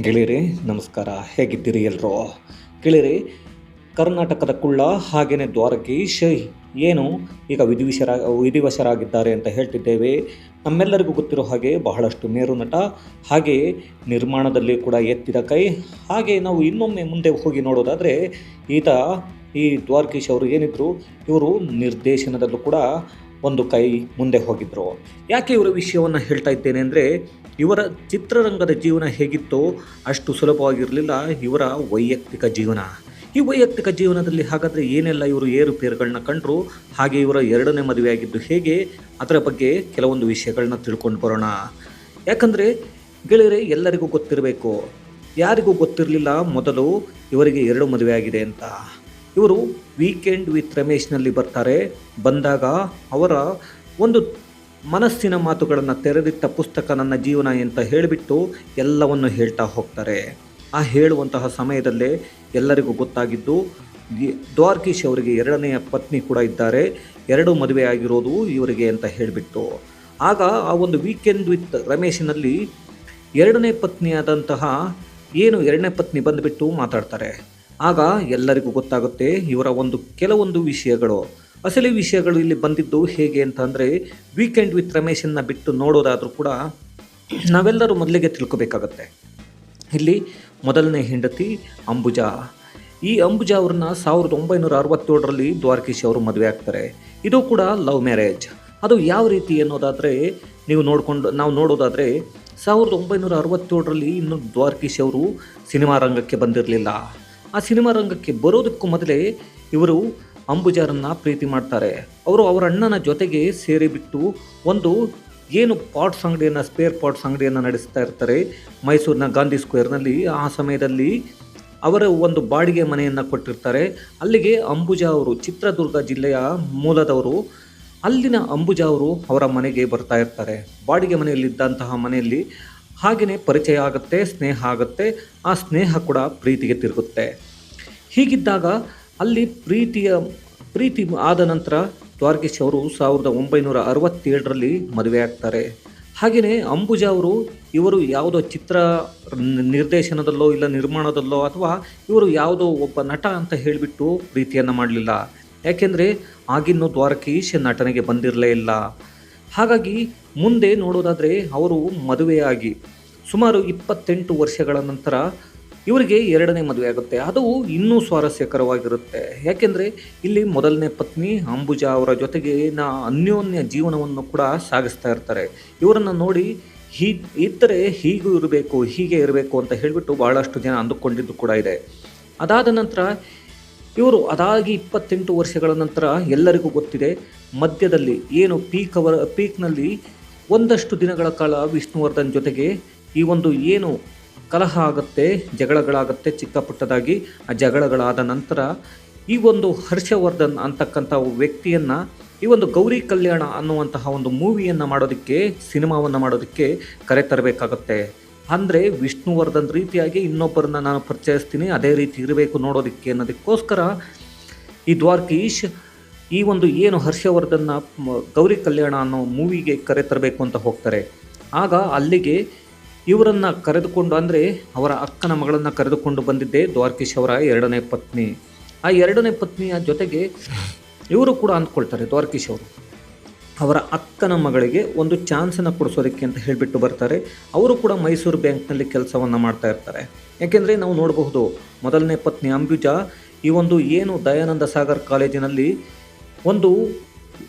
ಗೆಳೆಯರೇ ನಮಸ್ಕಾರ, ಹೇಗಿದ್ದೀರಿ ಎಲ್ಲರೂ? ಗೆಳೆಯರೇ, ಕರ್ನಾಟಕದ ಕುಳ್ಳ ಹಾಗೆಯೇ ದ್ವಾರಕೀಶ್ ಏನು ಈಗ ವಿಧಿವಶರಾಗಿದ್ದಾರೆ ಅಂತ ಹೇಳ್ತಿದ್ದೇವೆ. ನಮ್ಮೆಲ್ಲರಿಗೂ ಗೊತ್ತಿರೋ ಹಾಗೆ ಬಹಳಷ್ಟು ಮೇರು ನಟ, ಹಾಗೆಯೇ ನಿರ್ಮಾಣದಲ್ಲಿ ಕೂಡ ಎತ್ತಿದ ಕೈ. ಹಾಗೆ ನಾವು ಇನ್ನೊಮ್ಮೆ ಮುಂದೆ ಹೋಗಿ ನೋಡೋದಾದರೆ ಈ ದ್ವಾರಕೀಶ್ ಅವರು ಏನಿದ್ರು, ಇವರು ನಿರ್ದೇಶನದಲ್ಲೂ ಕೂಡ ಒಂದು ಕೈ ಮುಂದೆ ಹೋಗಿದ್ದರು. ಯಾಕೆ ಇವರ ವಿಷಯವನ್ನು ಹೇಳ್ತಾ ಇದ್ದೇನೆ ಅಂದರೆ, ಇವರ ಚಿತ್ರರಂಗದ ಜೀವನ ಹೇಗಿತ್ತೋ ಅಷ್ಟು ಸುಲಭವಾಗಿರಲಿಲ್ಲ ಇವರ ವೈಯಕ್ತಿಕ ಜೀವನ. ಈ ವೈಯಕ್ತಿಕ ಜೀವನದಲ್ಲಿ ಹಾಗಾದರೆ ಏನೆಲ್ಲ ಇವರು ಏರುಪೇರುಗಳನ್ನ ಕಂಡರು, ಹಾಗೆ ಇವರ ಎರಡನೇ ಮದುವೆಯಾಗಿದ್ದು ಹೇಗೆ, ಅದರ ಬಗ್ಗೆ ಕೆಲವೊಂದು ವಿಷಯಗಳನ್ನ ತಿಳ್ಕೊಂಡು ಬರೋಣ. ಯಾಕಂದರೆ ಗೆಳೆಯರೇ, ಎಲ್ಲರಿಗೂ ಗೊತ್ತಿರಬೇಕು, ಯಾರಿಗೂ ಗೊತ್ತಿರಲಿಲ್ಲ ಮೊದಲು ಇವರಿಗೆ 2 ಮದುವೆ ಆಗಿದೆ ಅಂತ. ಇವರು ವೀಕೆಂಡ್ ವಿತ್ ರಮೇಶ್ನಲ್ಲಿ ಬಂದಾಗ ಅವರ ಒಂದು ಮನಸ್ಸಿನ ಮಾತುಗಳನ್ನು ತೆರೆದಿಟ್ಟ ಪುಸ್ತಕ ನನ್ನ ಜೀವನ ಅಂತ ಹೇಳಿಬಿಟ್ಟು ಎಲ್ಲವನ್ನು ಹೇಳ್ತಾ ಹೋಗ್ತಾರೆ. ಆ ಹೇಳುವಂತಹ ಸಮಯದಲ್ಲೇ ಎಲ್ಲರಿಗೂ ಗೊತ್ತಾಗಿದ್ದು, ದ್ವಾರಕೀಶ್ ಅವರಿಗೆ 2ನೇ ಪತ್ನಿ ಕೂಡ ಇದ್ದಾರೆ, 2 ಮದುವೆ ಆಗಿರೋದು ಇವರಿಗೆ ಅಂತ ಹೇಳಿಬಿಟ್ಟು. ಆಗ ಆ ಒಂದು ವೀಕೆಂಡ್ ವಿತ್ ರಮೇಶಿನಲ್ಲಿ 2ನೇ ಪತ್ನಿಯಾದಂತಹ 2ನೇ ಪತ್ನಿ ಬಂದುಬಿಟ್ಟು ಮಾತಾಡ್ತಾರೆ. ಆಗ ಎಲ್ಲರಿಗೂ ಗೊತ್ತಾಗುತ್ತೆ ಇವರ ಕೆಲವೊಂದು ವಿಷಯಗಳು. ಅಸಲಿ ವಿಷಯಗಳು ಇಲ್ಲಿ ಬಂದಿದ್ದು ಹೇಗೆ ಅಂತ ಅಂದರೆ, ವೀಕೆಂಡ್ ವಿತ್ ರಮೇಶನ್ನು ಬಿಟ್ಟು ನೋಡೋದಾದರೂ ಕೂಡ ನಾವೆಲ್ಲರೂ ಮೊದಲಿಗೆ ತಿಳ್ಕೊಬೇಕಾಗತ್ತೆ. ಇಲ್ಲಿ ಮೊದಲನೇ ಹೆಂಡತಿ ಅಂಬುಜಾ. ಈ ಅಂಬುಜಾ ಅವ್ರನ್ನ 1967ರಲ್ಲಿ ದ್ವಾರಕೀಶ್ ಅವರು ಮದುವೆ ಆಗ್ತಾರೆ. ಇದು ಕೂಡ ಲವ್ ಮ್ಯಾರೇಜ್. ಅದು ಯಾವ ರೀತಿ ಅನ್ನೋದಾದರೆ ನಾವು ನೋಡೋದಾದರೆ 1967ರಲ್ಲಿ ಇನ್ನು ದ್ವಾರಕೀಶ್ ಅವರು ಸಿನಿಮಾ ರಂಗಕ್ಕೆ ಬಂದಿರಲಿಲ್ಲ. ಆ ಸಿನಿಮಾ ರಂಗಕ್ಕೆ ಬರೋದಕ್ಕೂ ಮೊದಲೇ ಇವರು ಅಂಬುಜಾರನ್ನು ಪ್ರೀತಿ ಮಾಡ್ತಾರೆ. ಅವರು ಅವರ ಅಣ್ಣನ ಜೊತೆಗೆ ಸೇರಿಬಿಟ್ಟು ಒಂದು ಸ್ಪೇರ್ ಪಾರ್ಟ್ಸ್ ಅಂಗಡಿಯನ್ನು ನಡೆಸ್ತಾ ಇರ್ತಾರೆ ಮೈಸೂರಿನ ಗಾಂಧಿ ಸ್ಕ್ವೇರ್ನಲ್ಲಿ. ಆ ಸಮಯದಲ್ಲಿ ಅವರ ಒಂದು ಬಾಡಿಗೆ ಮನೆಯನ್ನು ಕೊಟ್ಟಿರ್ತಾರೆ. ಅಲ್ಲಿಗೆ ಅಂಬುಜಾ ಅವರು ಚಿತ್ರದುರ್ಗ ಜಿಲ್ಲೆಯ ಮೂಲದವರು. ಅಲ್ಲಿನ ಅಂಬುಜಾ ಅವರು ಅವರ ಮನೆಗೆ ಬರ್ತಾ ಇರ್ತಾರೆ. ಬಾಡಿಗೆ ಮನೆಯಲ್ಲಿದ್ದಂತಹ ಮನೆಯಲ್ಲಿ ಹಾಗೆಯೇ ಪರಿಚಯ ಆಗುತ್ತೆ, ಸ್ನೇಹ ಆಗುತ್ತೆ. ಆ ಸ್ನೇಹ ಕೂಡ ಪ್ರೀತಿಗೆ ತಿರುಗುತ್ತೆ. ಹೀಗಿದ್ದಾಗ ಅಲ್ಲಿ ಪ್ರೀತಿ ಆದ ನಂತರ ದ್ವಾರಕೀಶ್ ಅವರು 1967ರಲ್ಲಿ ಮದುವೆ ಆಗ್ತಾರೆ. ಹಾಗೆಯೇ ಅಂಬುಜಾ ಇವರು ಯಾವುದೋ ಚಿತ್ರ ನಿರ್ದೇಶನದಲ್ಲೋ ಇಲ್ಲ ನಿರ್ಮಾಣದಲ್ಲೋ ಅಥವಾ ಇವರು ಯಾವುದೋ ಒಬ್ಬ ನಟ ಅಂತ ಹೇಳಿಬಿಟ್ಟು ಪ್ರೀತಿಯನ್ನು ಮಾಡಲಿಲ್ಲ. ಯಾಕೆಂದರೆ ಆಗಿನ್ನೂ ದ್ವಾರಕೀಶ್ ನಟನೆಗೆ ಬಂದಿರಲೇ ಇಲ್ಲ. ಹಾಗಾಗಿ ಮುಂದೆ ನೋಡೋದಾದರೆ ಅವರು ಮದುವೆಯಾಗಿ ಸುಮಾರು 28 ವರ್ಷಗಳ ನಂತರ ಇವರಿಗೆ 2ನೇ ಮದುವೆ ಆಗುತ್ತೆ. ಅದು ಇನ್ನೂ ಸ್ವಾರಸ್ಯಕರವಾಗಿರುತ್ತೆ. ಯಾಕೆಂದರೆ ಇಲ್ಲಿ ಮೊದಲನೇ ಪತ್ನಿ ಅಂಬುಜಾ ಅವರ ಜೊತೆಗೆ ಅನ್ಯೋನ್ಯ ಜೀವನವನ್ನು ಕೂಡ ಸಾಗಿಸ್ತಾ ಇರ್ತಾರೆ. ಇವರನ್ನು ನೋಡಿ ಇದ್ದರೆ ಹೀಗೆ ಇರಬೇಕು ಅಂತ ಹೇಳಿಬಿಟ್ಟು ಬಹಳಷ್ಟು ಜನ ಅಂದುಕೊಂಡಿದ್ದು ಕೂಡ ಇದೆ. ಅದಾದ ನಂತರ ಅದಾಗಿ 28 ವರ್ಷಗಳ ನಂತರ ಎಲ್ಲರಿಗೂ ಗೊತ್ತಿದೆ, ಮಧ್ಯದಲ್ಲಿ ಪೀಕ್ನಲ್ಲಿ ಒಂದಷ್ಟು ದಿನಗಳ ಕಾಲ ವಿಷ್ಣುವರ್ಧನ್ ಜೊತೆಗೆ ಕಲಹ ಆಗುತ್ತೆ, ಜಗಳಗಳಾಗುತ್ತೆ ಚಿಕ್ಕ ಪುಟ್ಟದಾಗಿ. ಆ ಜಗಳಗಳಾದ ನಂತರ ಹರ್ಷವರ್ಧನ್ ಅಂತಕ್ಕಂಥ ವ್ಯಕ್ತಿಯನ್ನು ಗೌರಿ ಕಲ್ಯಾಣ ಅನ್ನುವಂತಹ ಒಂದು ಮೂವಿಯನ್ನು ಮಾಡೋದಕ್ಕೆ, ಸಿನಿಮಾವನ್ನು ಮಾಡೋದಕ್ಕೆ ಕರೆತರಬೇಕಾಗತ್ತೆ. ಅಂದರೆ ವಿಷ್ಣುವರ್ಧನ್ ರೀತಿಯಾಗಿ ಇನ್ನೊಬ್ಬರನ್ನ ನಾನು ಪರಿಚಯಿಸ್ತೀನಿ, ಅದೇ ರೀತಿ ಇರಬೇಕು ನೋಡೋದಕ್ಕೆ ಅನ್ನೋದಕ್ಕೋಸ್ಕರ ಈ ದ್ವಾರಕೀಶ್ ಹರ್ಷವರ್ಧನ್ನ ಗೌರಿ ಕಲ್ಯಾಣ ಅನ್ನೋ ಮೂವಿಗೆ ಕರೆತರಬೇಕು ಅಂತ ಹೋಗ್ತಾರೆ. ಆಗ ಅಲ್ಲಿಗೆ ಇವರನ್ನು ಕರೆದುಕೊಂಡು, ಅಂದರೆ ಅವರ ಅಕ್ಕನ ಮಗಳನ್ನು ಕರೆದುಕೊಂಡು ಬಂದಿದ್ದೆ ದ್ವಾರಕೀಶ್ ಅವರ 2ನೇ ಪತ್ನಿ. ಆ 2ನೇ ಪತ್ನಿಯ ಜೊತೆಗೆ ಇವರು ಕೂಡ ಅಂದ್ಕೊಳ್ತಾರೆ, ದ್ವಾರಕೀಶ್ ಅವರು ಅವರ ಅಕ್ಕನ ಮಗಳಿಗೆ ಒಂದು ಚಾನ್ಸನ್ನು ಕೊಡಿಸೋದಕ್ಕೆ ಅಂತ ಹೇಳಿಬಿಟ್ಟು ಬರ್ತಾರೆ. ಅವರು ಕೂಡ ಮೈಸೂರು ಬ್ಯಾಂಕ್ನಲ್ಲಿ ಕೆಲಸವನ್ನು ಮಾಡ್ತಾ ಇರ್ತಾರೆ. ಯಾಕೆಂದರೆ ನಾವು ನೋಡಬಹುದು, ಮೊದಲನೇ ಪತ್ನಿ ಅಂಬುಜಾ ದಯಾನಂದ ಸಾಗರ್ ಕಾಲೇಜಿನಲ್ಲಿ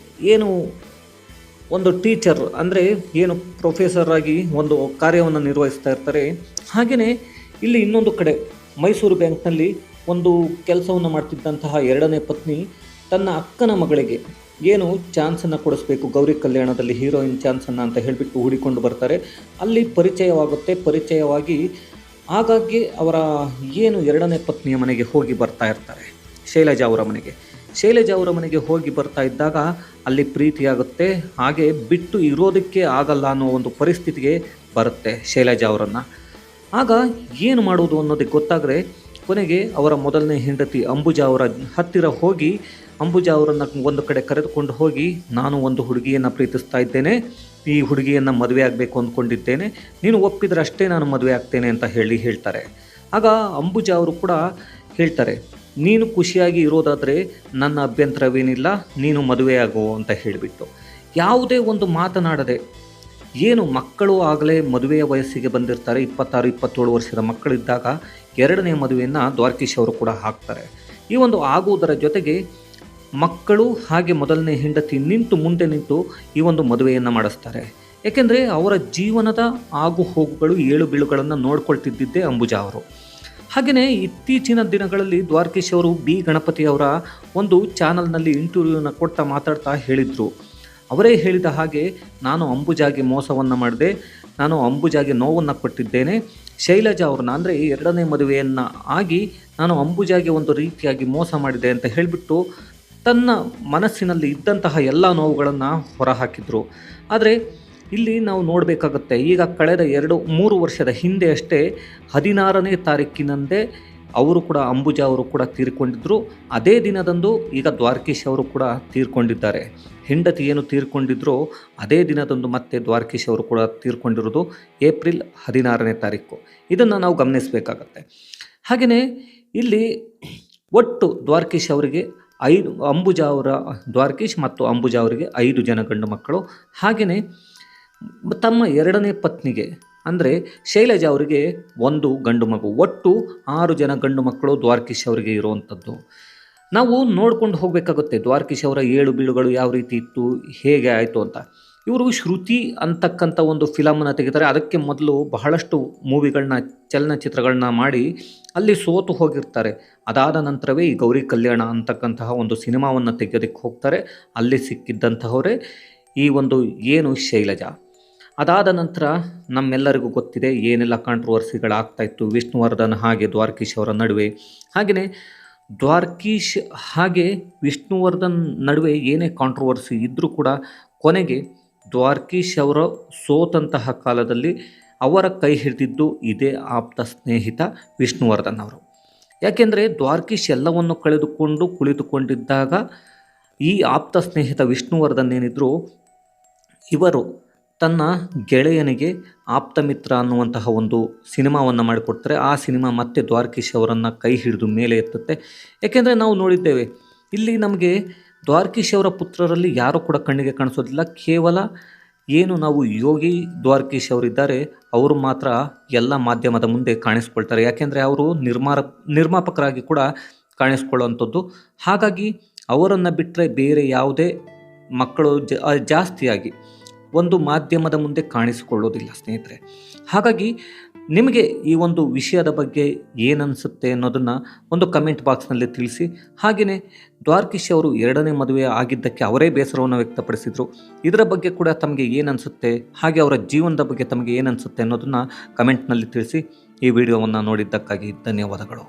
ಒಂದು ಟೀಚರ್, ಅಂದರೆ ಪ್ರೊಫೆಸರ್ ಆಗಿ ಒಂದು ಕಾರ್ಯವನ್ನು ನಿರ್ವಹಿಸ್ತಾ ಇರ್ತಾರೆ. ಹಾಗೆಯೇ ಇಲ್ಲಿ ಇನ್ನೊಂದು ಕಡೆ ಮೈಸೂರು ಬ್ಯಾಂಕ್ನಲ್ಲಿ ಒಂದು ಕೆಲಸವನ್ನು ಮಾಡ್ತಿದ್ದಂತಹ 2ನೇ ಪತ್ನಿ ತನ್ನ ಅಕ್ಕನ ಮಗಳಿಗೆ ಚಾನ್ಸನ್ನು ಕೊಡಿಸ್ಬೇಕು, ಗೌರಿ ಕಲ್ಯಾಣದಲ್ಲಿ ಹೀರೋಯಿನ್ ಚಾನ್ಸನ್ನು ಅಂತ ಹೇಳಿಬಿಟ್ಟು ಹೂಡಿಕೊಂಡು ಬರ್ತಾರೆ. ಅಲ್ಲಿ ಪರಿಚಯವಾಗಿ ಆಗಾಗ್ಗೆ ಅವರ 2ನೇ ಪತ್ನಿಯ ಮನೆಗೆ ಹೋಗಿ ಬರ್ತಾ ಇರ್ತಾರೆ, ಶೈಲಜಾ ಅವರ ಮನೆಗೆ ಹೋಗಿ ಬರ್ತಾ ಇದ್ದಾಗ ಅಲ್ಲಿ ಪ್ರೀತಿಯಾಗುತ್ತೆ. ಹಾಗೆ ಬಿಟ್ಟು ಇರೋದಕ್ಕೆ ಆಗಲ್ಲ ಅನ್ನೋ ಒಂದು ಪರಿಸ್ಥಿತಿಗೆ ಬರುತ್ತೆ ಶೈಲಜಾ ಅವರನ್ನು. ಆಗ ಏನು ಮಾಡೋದು ಅನ್ನೋದಕ್ಕೆ ಗೊತ್ತಾದರೆ ಕೊನೆಗೆ ಅವರ ಮೊದಲನೇ ಹೆಂಡತಿ ಅಂಬುಜಾ ಅವರ ಹತ್ತಿರ ಹೋಗಿ ಅಂಬುಜಾ ಅವರನ್ನು ಒಂದು ಕಡೆ ಕರೆದುಕೊಂಡು ಹೋಗಿ, ನಾನು ಒಂದು ಹುಡುಗಿಯನ್ನು ಪ್ರೀತಿಸ್ತಾ ಇದ್ದೇನೆ, ಈ ಹುಡುಗಿಯನ್ನು ಮದುವೆ ಆಗಬೇಕು ಅಂದ್ಕೊಂಡಿದ್ದೇನೆ, ನೀನು ಒಪ್ಪಿದ್ರೆ ಅಷ್ಟೇ ನಾನು ಮದುವೆ ಆಗ್ತೇನೆ ಅಂತ ಹೇಳ್ತಾರೆ. ಆಗ ಅಂಬುಜಾ ಅವರು ಕೂಡ ಹೇಳ್ತಾರೆ, ನೀನು ಖುಷಿಯಾಗಿ ಇರೋದಾದರೆ ನನ್ನ ಅಭ್ಯಂತರವೇನಿಲ್ಲ, ನೀನು ಮದುವೆ ಆಗು ಅಂತ ಹೇಳಿಬಿಟ್ಟು ಯಾವುದೇ ಒಂದು ಮಾತನಾಡದೆ, ಏನು ಮಕ್ಕಳು ಆಗಲೇ ಮದುವೆಯ ವಯಸ್ಸಿಗೆ ಬಂದಿರ್ತಾರೆ, 26-27 ವರ್ಷದ ಮಕ್ಕಳಿದ್ದಾಗ ಎರಡನೇ ಮದುವೆಯನ್ನು ದ್ವಾರಕೀಶ್ ಅವರು ಕೂಡ ಹಾಕ್ತಾರೆ. ಈ ಒಂದು ಆಗುವುದರ ಜೊತೆಗೆ ಮಕ್ಕಳು ಹಾಗೆ ಮೊದಲನೇ ಹೆಂಡತಿ ಮುಂದೆ ನಿಂತು ಈ ಒಂದು ಮದುವೆಯನ್ನು ಮಾಡಿಸ್ತಾರೆ. ಏಕೆಂದರೆ ಅವರ ಜೀವನದ ಆಗು ಹೋಗುಗಳು ಏಳು ಬೀಳುಗಳನ್ನು ನೋಡ್ಕೊಳ್ತಿದ್ದಿದ್ದೇ ಅಂಬುಜಾ ಅವರು. ಹಾಗೆಯೇ ಇತ್ತೀಚಿನ ದಿನಗಳಲ್ಲಿ ದ್ವಾರಕೀಶ್ ಅವರು ಬಿ ಗಣಪತಿ ಅವರ ಒಂದು ಚಾನಲ್ನಲ್ಲಿ ಇಂಟರ್ವ್ಯೂನ ಮಾತಾಡ್ತಾ ಹೇಳಿದರು, ಅವರೇ ಹೇಳಿದ ಹಾಗೆ ನಾನು ಅಂಬುಜಾಗೆ ಮೋಸವನ್ನು ಮಾಡಿದೆ, ನಾನು ಅಂಬುಜಾಗೆ ನೋವನ್ನು ಕೊಟ್ಟಿದ್ದೇನೆ, ಶೈಲಜಾ ಅವ್ರನ್ನ ಅಂದರೆ ಎರಡನೇ ಮದುವೆಯನ್ನು ಆಗಿ ನಾನು ಅಂಬುಜಾಗೆ ಒಂದು ರೀತಿಯಾಗಿ ಮೋಸ ಮಾಡಿದೆ ಅಂತ ಹೇಳಿಬಿಟ್ಟು ತನ್ನ ಮನಸ್ಸಿನಲ್ಲಿ ಇದ್ದಂತಹ ಎಲ್ಲ ನೋವುಗಳನ್ನು ಹೊರಹಾಕಿದರು. ಆದರೆ ಇಲ್ಲಿ ನಾವು ನೋಡಬೇಕಾಗುತ್ತೆ, ಈಗ ಕಳೆದ 2-3 ವರ್ಷದ ಹಿಂದೆ ಅಷ್ಟೇ 16ನೇ ತಾರೀಕಿನಂದೇ ಅವರು ಕೂಡ ಅಂಬುಜಾ ಅವರು ಕೂಡ ತೀರ್ಕೊಂಡಿದ್ದರು. ಅದೇ ದಿನದಂದು ಈಗ ದ್ವಾರಕೀಶ್ ಅವರು ಕೂಡ ತೀರ್ಕೊಂಡಿದ್ದಾರೆ. ಹೆಂಡತಿ ಏನು ತೀರ್ಕೊಂಡಿದ್ರೋ ಅದೇ ದಿನದಂದು ಮತ್ತೆ ದ್ವಾರಕೀಶ್ ಅವರು ಕೂಡ ತೀರ್ಕೊಂಡಿರೋದು ಏಪ್ರಿಲ್ 16ನೇ ತಾರೀಕು. ಇದನ್ನು ನಾವು ಗಮನಿಸಬೇಕಾಗತ್ತೆ. ಹಾಗೆಯೇ ಇಲ್ಲಿ ಒಟ್ಟು ದ್ವಾರಕೀಶ್ ಅವರಿಗೆ ದ್ವಾರಕೀಶ್ ಮತ್ತು ಅಂಬುಜಾ ಅವರಿಗೆ 5 ಜನ ಗಂಡು ಮಕ್ಕಳು. ಹಾಗೆಯೇ ತಮ್ಮ ಎರಡನೇ ಪತ್ನಿಗೆ ಅಂದರೆ ಶೈಲಜಾ ಅವರಿಗೆ 1 ಗಂಡು ಮಗು, ಒಟ್ಟು 6 ಜನ ಗಂಡು ಮಕ್ಕಳು ದ್ವಾರಕೀಶ್ ಅವರಿಗೆ ಇರುವಂಥದ್ದು. ನಾವು ನೋಡ್ಕೊಂಡು ಹೋಗಬೇಕಾಗುತ್ತೆ ದ್ವಾರಕೀಶ್ ಅವರ ಏಳು ಬೀಳುಗಳು ಯಾವ ರೀತಿ ಇತ್ತು, ಹೇಗೆ ಆಯಿತು ಅಂತ. ಇವರು ಶ್ರುತಿ ಅಂತಕ್ಕಂಥ ಒಂದು ಫಿಲಮನ್ನು ತೆಗಿತಾರೆ. ಅದಕ್ಕೆ ಮೊದಲು ಬಹಳಷ್ಟು ಮೂವಿಗಳನ್ನ, ಚಲನಚಿತ್ರಗಳನ್ನ ಮಾಡಿ ಅಲ್ಲಿ ಸೋತು ಹೋಗಿರ್ತಾರೆ. ಅದಾದ ನಂತರವೇ ಈ ಗೌರಿ ಕಲ್ಯಾಣ ಅಂತಕ್ಕಂತಹ ಒಂದು ಸಿನಿಮಾವನ್ನು ತೆಗೆಯೋದಕ್ಕೆ ಹೋಗ್ತಾರೆ. ಅಲ್ಲಿ ಸಿಕ್ಕಿದ್ದಂತಹವರೇ ಈ ಒಂದು ಏನು ಶೈಲಜಾ. ಅದಾದ ನಂತರ ನಮ್ಮೆಲ್ಲರಿಗೂ ಗೊತ್ತಿದೆ ಏನೆಲ್ಲ ಕಾಂಟ್ರವರ್ಸಿಗಳಾಗ್ತಾಯಿತ್ತು ವಿಷ್ಣುವರ್ಧನ್ ಹಾಗೆ ದ್ವಾರಕೀಶ್ ಅವರ ನಡುವೆ. ಹಾಗೆಯೇ ದ್ವಾರಕೀಶ್ ಹಾಗೆ ವಿಷ್ಣುವರ್ಧನ್ ನಡುವೆ ಏನೇ ಕಾಂಟ್ರವರ್ಸಿ ಇದ್ದರೂ ಕೂಡ ಕೊನೆಗೆ ದ್ವಾರಕೀಶ್ ಅವರ ಸೋತಂತಹ ಕಾಲದಲ್ಲಿ ಅವರ ಕೈ ಹಿಡಿದಿದ್ದು ಇದೇ ಆಪ್ತ ಸ್ನೇಹಿತ ವಿಷ್ಣುವರ್ಧನ್ ಅವರು. ಯಾಕೆಂದರೆ ದ್ವಾರಕೀಶ್ ಎಲ್ಲವನ್ನು ಕಳೆದುಕೊಂಡು ಕುಳಿತುಕೊಂಡಿದ್ದಾಗ ಈ ಆಪ್ತ ಸ್ನೇಹಿತ ವಿಷ್ಣುವರ್ಧನ್ ಏನಿದ್ರು, ಇವರು ತನ್ನ ಗೆಳೆಯನಿಗೆ ಆಪ್ತ ಮಿತ್ರ ಅನ್ನುವಂತಹ ಒಂದು ಸಿನಿಮಾವನ್ನು ಮಾಡಿಕೊಡ್ತಾರೆ. ಆ ಸಿನಿಮಾ ಮತ್ತೆ ದ್ವಾರಕೀಶ್ ಅವರನ್ನು ಕೈ ಹಿಡಿದು ಮೇಲೆ ಎತ್ತುತ್ತೆ. ಏಕೆಂದರೆ ನಾವು ನೋಡಿದ್ದೇವೆ, ಇಲ್ಲಿ ನಮಗೆ ದ್ವಾರಕೀಶ್ ಅವರ ಪುತ್ರರಲ್ಲಿ ಯಾರೂ ಕೂಡ ಕಣ್ಣಿಗೆ ಕಾಣಿಸೋದಿಲ್ಲ. ಕೇವಲ ಏನು ನಾವು ಯೋಗಿ ದ್ವಾರಕೀಶ್ ಅವರಿದ್ದಾರೆ, ಅವರು ಮಾತ್ರ ಎಲ್ಲ ಮಾಧ್ಯಮದ ಮುಂದೆ ಕಾಣಿಸ್ಕೊಳ್ತಾರೆ. ಯಾಕೆಂದರೆ ಅವರು ನಿರ್ಮಾಪಕರಾಗಿ ಕೂಡ ಕಾಣಿಸ್ಕೊಳ್ಳುವಂಥದ್ದು. ಹಾಗಾಗಿ ಅವರನ್ನು ಬಿಟ್ಟರೆ ಬೇರೆ ಯಾವುದೇ ಮಕ್ಕಳು ಜಾಸ್ತಿಯಾಗಿ ಒಂದು ಮಾಧ್ಯಮದ ಮುಂದೆ ಕಾಣಿಸಿಕೊಳ್ಳೋದಿಲ್ಲ ಸ್ನೇಹಿತರೆ. ಹಾಗಾಗಿ ನಿಮಗೆ ಈ ಒಂದು ವಿಷಯದ ಬಗ್ಗೆ ಏನನ್ಸುತ್ತೆ ಅನ್ನೋದನ್ನು ಒಂದು ಕಮೆಂಟ್ ಬಾಕ್ಸ್ನಲ್ಲಿ ತಿಳಿಸಿ. ಹಾಗೆಯೇ ದ್ವಾರಕೀಶ್ ಅವರು ಎರಡನೇ ಮದುವೆ ಆಗಿದ್ದಕ್ಕೆ ಅವರೇ ಬೇಸರವನ್ನು ವ್ಯಕ್ತಪಡಿಸಿದರು. ಇದರ ಬಗ್ಗೆ ಕೂಡ ತಮಗೆ ಏನನ್ಸುತ್ತೆ, ಹಾಗೆ ಅವರ ಜೀವನದ ಬಗ್ಗೆ ತಮಗೆ ಏನನ್ಸುತ್ತೆ ಅನ್ನೋದನ್ನು ಕಮೆಂಟ್ನಲ್ಲಿ ತಿಳಿಸಿ. ಈ ವಿಡಿಯೋವನ್ನು ನೋಡಿದ್ದಕ್ಕಾಗಿ ಧನ್ಯವಾದಗಳು.